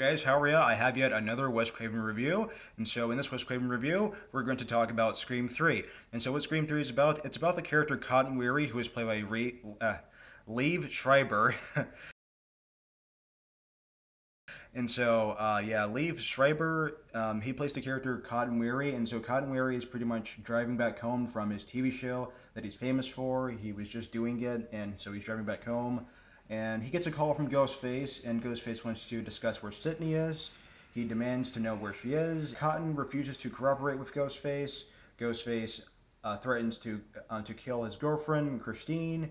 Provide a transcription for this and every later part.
Guys, how are ya? I have yet another Wes Craven review, and so in this Wes Craven review, we're going to talk about Scream 3. And so what Scream 3 is about, it's about the character Cotton Weary, who is played by Liev Schreiber. And so, yeah, Liev Schreiber, he plays the character Cotton Weary, and so Cotton Weary is pretty much driving back home from his TV show that he's famous for. He was just doing it, and so he's driving back home, and he gets a call from Ghostface, and Ghostface wants to discuss where Sydney is. He demands to know where she is. Cotton refuses to cooperate with Ghostface. Ghostface threatens to kill his girlfriend, Christine.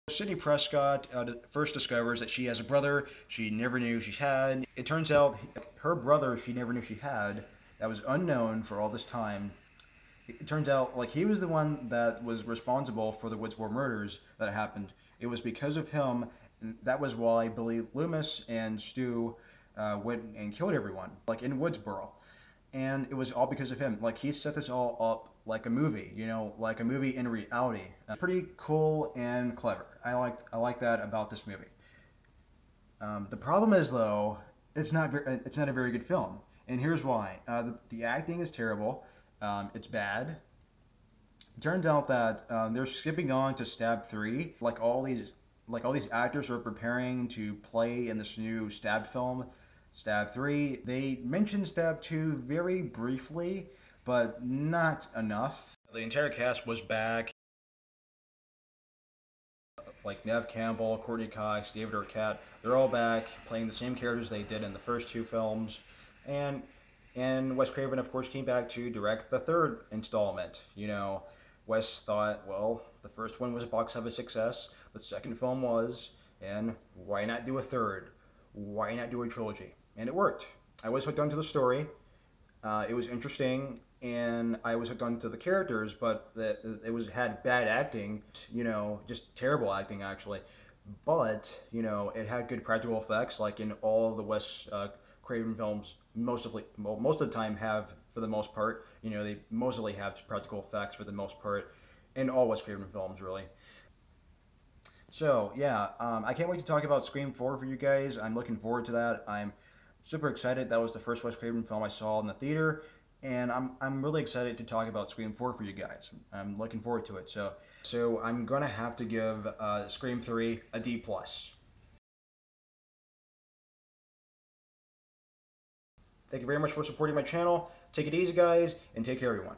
Sydney Prescott first discovers that she has a brother she never knew she had. It turns out her brother she never knew she had, that was unknown for all this time. It turns out like he was the one that was responsible for the Woodsboro murders that happened. It was because of him, and that was why Billy Loomis and Stu went and killed everyone, like in Woodsboro. And it was all because of him. Like he set this all up like a movie, you know, like a movie in reality. Pretty cool and clever. I like that about this movie. The problem is though, it's not a very good film, and here's why. The acting is terrible. It's bad. It turns out that they're skipping on to Stab 3. Like all these actors are preparing to play in this new Stab film, Stab 3. They mentioned Stab 2 very briefly, but not enough. The entire cast was back. Like Neve Campbell, Courteney, David Arquette, they're all back playing the same characters they did in the first two films. And Wes Craven, of course, came back to direct the third installment. You know, Wes thought, well, the first one was a box office success, the second film was, and why not do a third? Why not do a trilogy? And it worked. I was hooked onto the story. It was interesting, and I was hooked onto the characters, but had bad acting, you know, just terrible acting actually. But you know, it had good practical effects, like in all of the Wes Craven films. Most of the time have, for the most part. You know, they mostly have practical effects for the most part in all Wes Craven films, really. So yeah, I can't wait to talk about Scream 4 for you guys. I'm looking forward to that. I'm super excited. That was the first Wes Craven film I saw in the theater, and I'm really excited to talk about Scream 4 for you guys. I'm looking forward to it. So I'm gonna have to give Scream 3 a D+. Thank you very much for supporting my channel. Take it easy, guys, and take care, everyone.